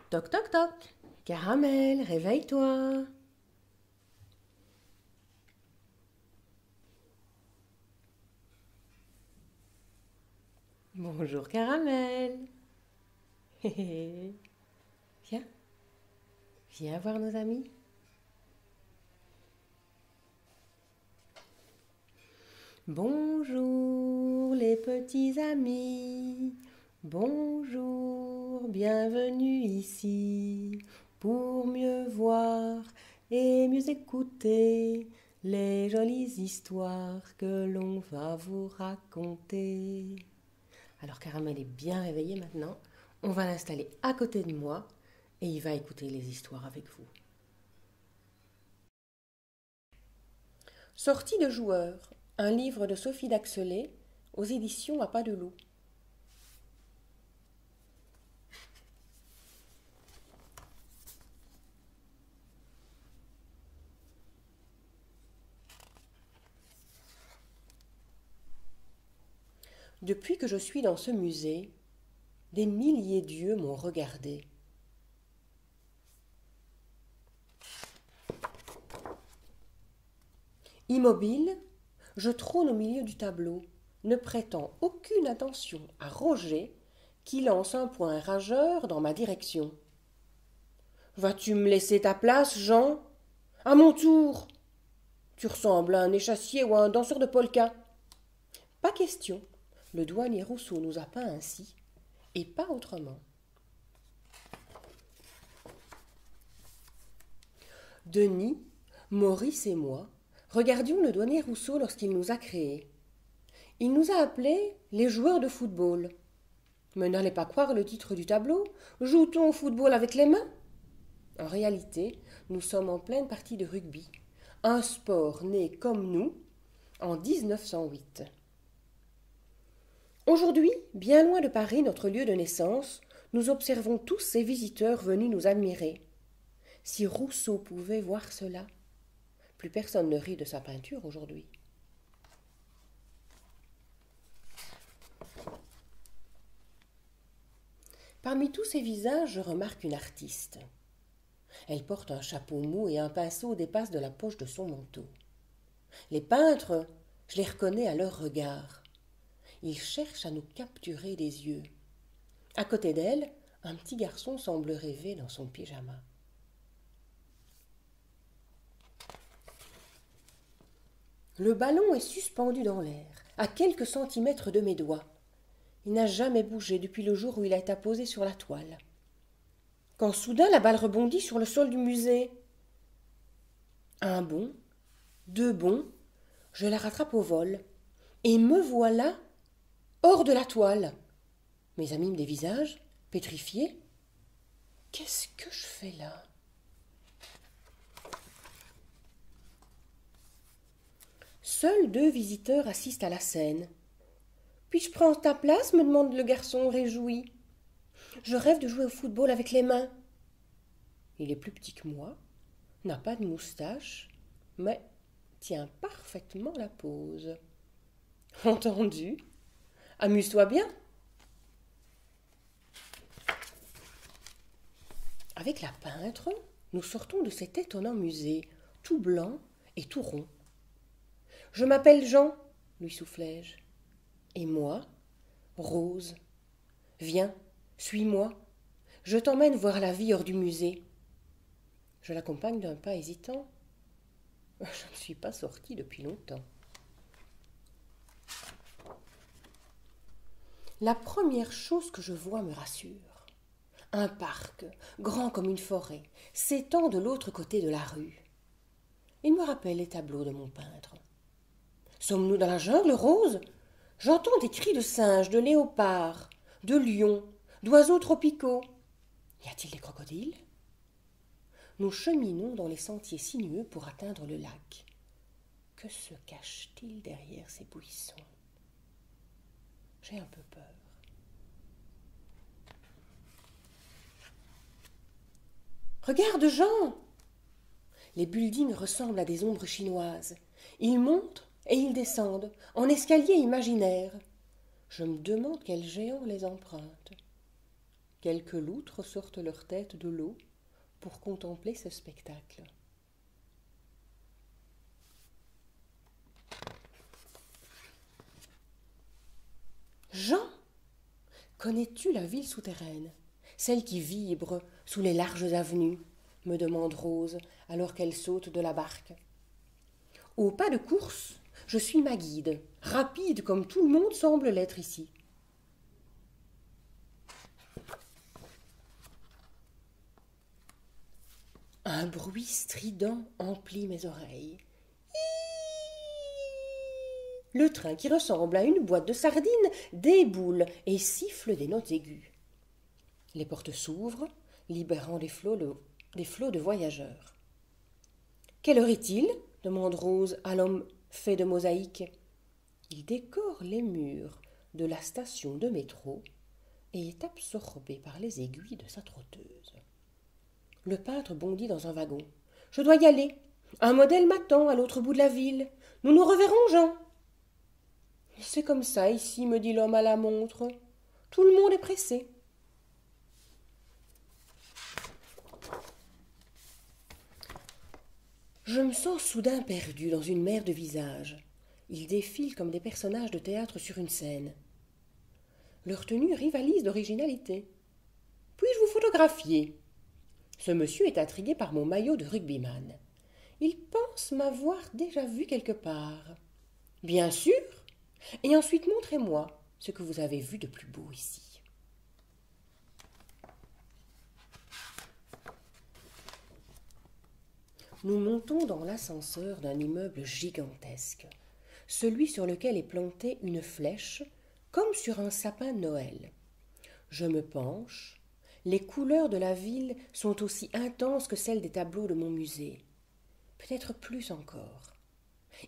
Toc toc toc. Caramel, réveille-toi. Bonjour Caramel. Hé hé. Viens, viens voir nos amis. Bonjour les petits amis. Bonjour, bienvenue ici pour mieux voir et mieux écouter les jolies histoires que l'on va vous raconter. Alors Caramel est bien réveillé maintenant. On va l'installer à côté de moi et il va écouter les histoires avec vous. Sortie de joueurs, un livre de Sophie Daxelet aux éditions À Pas de Loup. Depuis que je suis dans ce musée, des milliers d'yeux m'ont regardé. Immobile, je trône au milieu du tableau, ne prêtant aucune attention à Roger, qui lance un poing rageur dans ma direction. « Vas-tu me laisser ta place, Jean ? À mon tour ! Tu ressembles à un échassier ou à un danseur de polka. » Pas question, le douanier Rousseau nous a peint ainsi, et pas autrement. Denis, Maurice et moi regardions le douanier Rousseau lorsqu'il nous a créés. Il nous a appelés les joueurs de football. Mais n'allez pas croire le titre du tableau. Joue-t-on au football avec les mains ? En réalité, nous sommes en pleine partie de rugby, un sport né comme nous en 1908. Aujourd'hui, bien loin de Paris, notre lieu de naissance, nous observons tous ces visiteurs venus nous admirer. Si Rousseau pouvait voir cela, plus personne ne rit de sa peinture aujourd'hui. Parmi tous ces visages, je remarque une artiste. Elle porte un chapeau mou et un pinceau dépasse de la poche de son manteau. Les peintres, je les reconnais à leur regard. Ils cherchent à nous capturer des yeux. À côté d'elle, un petit garçon semble rêver dans son pyjama. Le ballon est suspendu dans l'air, à quelques centimètres de mes doigts. Il n'a jamais bougé depuis le jour où il a été apposé sur la toile. Quand soudain la balle rebondit sur le sol du musée. Un bond, deux bonds, je la rattrape au vol, et me voilà hors de la toile. Mes amis me dévisagent, pétrifiés. Qu'est-ce que je fais là ? Seuls deux visiteurs assistent à la scène. « Puis-je prendre ta place ?» me demande le garçon réjoui. « Je rêve de jouer au football avec les mains. » Il est plus petit que moi, n'a pas de moustache, mais tient parfaitement la pose. Entendu ? Amuse-toi bien. Avec la peintre, nous sortons de cet étonnant musée, tout blanc et tout rond. « Je m'appelle Jean, » lui soufflai-je. « Et moi, Rose. Viens, suis-moi. Je t'emmène voir la vie hors du musée. » Je l'accompagne d'un pas hésitant. Je ne suis pas sortie depuis longtemps. La première chose que je vois me rassure. Un parc, grand comme une forêt, s'étend de l'autre côté de la rue. Il me rappelle les tableaux de mon peintre. Sommes-nous dans la jungle, Rose ? J'entends des cris de singes, de léopards, de lions, d'oiseaux tropicaux. Y a-t-il des crocodiles ? Nous cheminons dans les sentiers sinueux pour atteindre le lac. Que se cache-t-il derrière ces buissons ? J'ai un peu peur. Regarde, Jean ! Les buildings ressemblent à des ombres chinoises. Ils montent et ils descendent, en escalier imaginaire. Je me demande quel géant les emprunte. Quelques loutres sortent leur tête de l'eau pour contempler ce spectacle. Jean, connais-tu la ville souterraine, celle qui vibre sous les larges avenues, me demande Rose alors qu'elle saute de la barque. Au pas de course, je suis ma guide, rapide comme tout le monde semble l'être ici. Un bruit strident emplit mes oreilles. Le train, qui ressemble à une boîte de sardines, déboule et siffle des notes aiguës. Les portes s'ouvrent, libérant des flots de voyageurs. « Quelle heure est-il » demande Rose à l'homme fait de mosaïque. Il décore les murs de la station de métro et est absorbé par les aiguilles de sa trotteuse. Le peintre bondit dans un wagon. « Je dois y aller. Un modèle m'attend à l'autre bout de la ville. Nous nous reverrons, Jean. » « C'est comme ça ici, me dit l'homme à la montre. Tout le monde est pressé. » Je me sens soudain perdu dans une mer de visages. Ils défilent comme des personnages de théâtre sur une scène. Leur tenue rivalise d'originalité. « Puis-je vous photographier ?» Ce monsieur est intrigué par mon maillot de rugbyman. Il pense m'avoir déjà vu quelque part. « Bien sûr. Et ensuite montrez-moi ce que vous avez vu de plus beau ici. » Nous montons dans l'ascenseur d'un immeuble gigantesque, celui sur lequel est plantée une flèche, comme sur un sapin de Noël. Je me penche. Les couleurs de la ville sont aussi intenses que celles des tableaux de mon musée. Peut-être plus encore.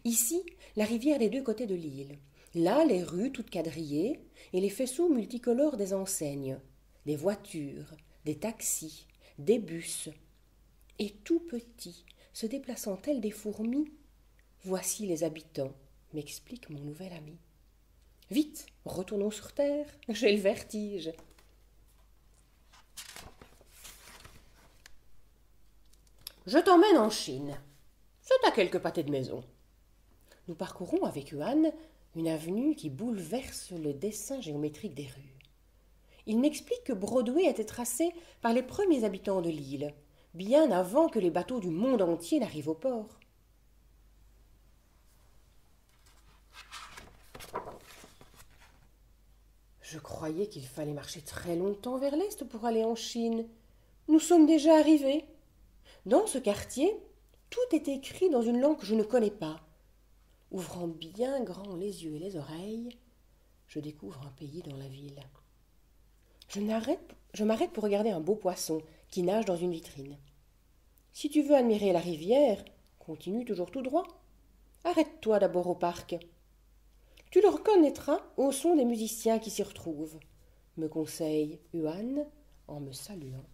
Ici, la rivière des deux côtés de l'île. Là, les rues toutes quadrillées et les faisceaux multicolores des enseignes, des voitures, des taxis, des bus. Et tout petits, se déplaçant tels des fourmis. Voici les habitants, m'explique mon nouvel ami. Vite, retournons sur terre, j'ai le vertige. Je t'emmène en Chine. C'est à quelques pâtés de maison. Nous parcourons avec Yuan une avenue qui bouleverse le dessin géométrique des rues. Il m'explique que Broadway a été tracé par les premiers habitants de l'île, bien avant que les bateaux du monde entier n'arrivent au port. Je croyais qu'il fallait marcher très longtemps vers l'est pour aller en Chine. Nous sommes déjà arrivés. Dans ce quartier, tout est écrit dans une langue que je ne connais pas. Ouvrant bien grand les yeux et les oreilles, je découvre un pays dans la ville. Je m'arrête pour regarder un beau poisson qui nage dans une vitrine. Si tu veux admirer la rivière, continue toujours tout droit. Arrête-toi d'abord au parc. Tu le reconnaîtras au son des musiciens qui s'y retrouvent, me conseille Yuan en me saluant.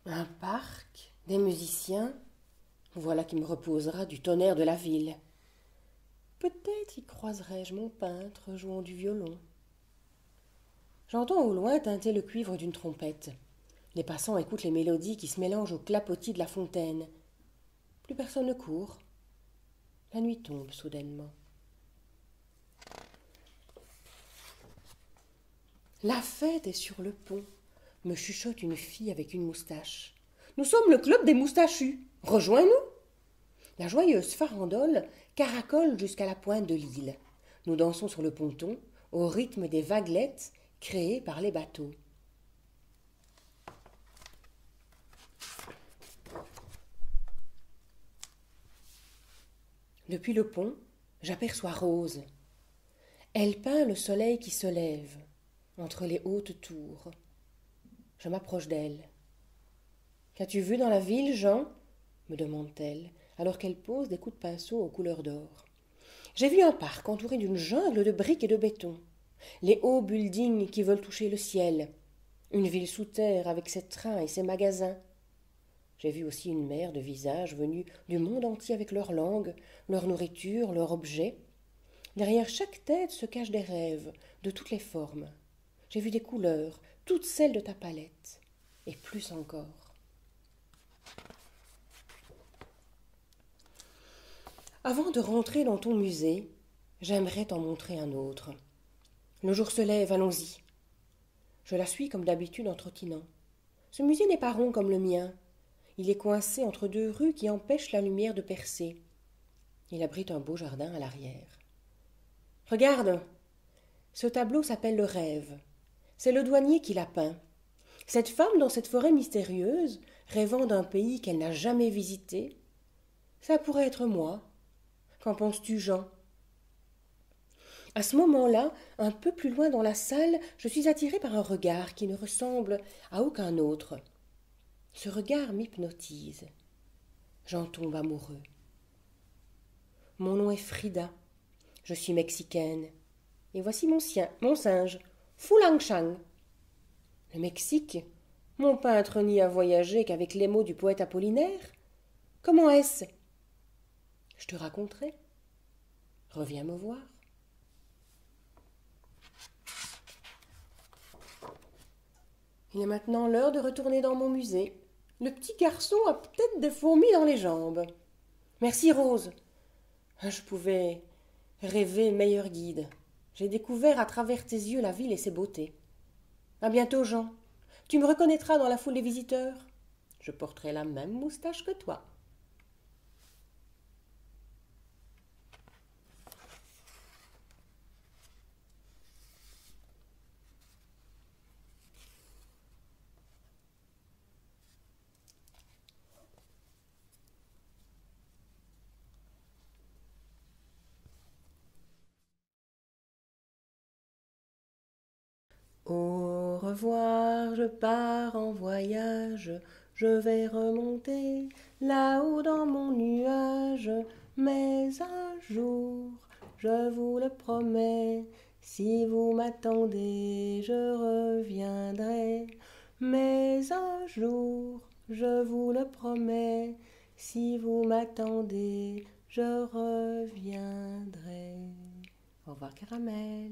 Un parc, des musiciens, voilà qui me reposera du tonnerre de la ville. Peut-être y croiserai-je mon peintre jouant du violon. J'entends au loin tinter le cuivre d'une trompette. Les passants écoutent les mélodies qui se mélangent au clapotis de la fontaine. Plus personne ne court. La nuit tombe soudainement. La fête est sur le pont, me chuchote une fille avec une moustache. Nous sommes le club des moustachus. Rejoins-nous. La joyeuse farandole caracole jusqu'à la pointe de l'île. Nous dansons sur le ponton au rythme des vaguelettes créées par les bateaux. Depuis le pont, j'aperçois Rose. Elle peint le soleil qui se lève entre les hautes tours. Je m'approche d'elle. « Qu'as-tu vu dans la ville, Jean ?» me demande-t-elle, alors qu'elle pose des coups de pinceau aux couleurs d'or. « J'ai vu un parc entouré d'une jungle de briques et de béton, les hauts buildings qui veulent toucher le ciel, une ville sous terre avec ses trains et ses magasins. J'ai vu aussi une mer de visages venus du monde entier avec leur langue, leur nourriture, leurs objets. Derrière chaque tête se cachent des rêves, de toutes les formes. J'ai vu des couleurs, toutes celles de ta palette, et plus encore. Avant de rentrer dans ton musée, j'aimerais t'en montrer un autre. Le jour se lève, allons-y. Je la suis comme d'habitude en trottinant. Ce musée n'est pas rond comme le mien. Il est coincé entre deux rues qui empêchent la lumière de percer. Il abrite un beau jardin à l'arrière. Regarde, ce tableau s'appelle Le Rêve. C'est le douanier qui l'a peint. Cette femme dans cette forêt mystérieuse, rêvant d'un pays qu'elle n'a jamais visité, ça pourrait être moi. Qu'en penses-tu, Jean? À ce moment-là, un peu plus loin dans la salle, je suis attirée par un regard qui ne ressemble à aucun autre. Ce regard m'hypnotise. J'en tombe amoureux. Mon nom est Frida. Je suis mexicaine. Et voici mon singe, Fulangshang. Le Mexique, mon peintre n'y a voyagé qu'avec les mots du poète Apollinaire. Comment est-ce? Je te raconterai. Reviens me voir. Il est maintenant l'heure de retourner dans mon musée. Le petit garçon a peut-être des fourmis dans les jambes. Merci, Rose. Je pouvais rêver meilleur guide. J'ai découvert à travers tes yeux la ville et ses beautés. À bientôt, Jean. Tu me reconnaîtras dans la foule des visiteurs. Je porterai la même moustache que toi. Au revoir, je pars en voyage, je vais remonter là-haut dans mon nuage, mais un jour, je vous le promets, si vous m'attendez, je reviendrai. Mais un jour, je vous le promets, si vous m'attendez, je reviendrai. Au revoir, Caramel.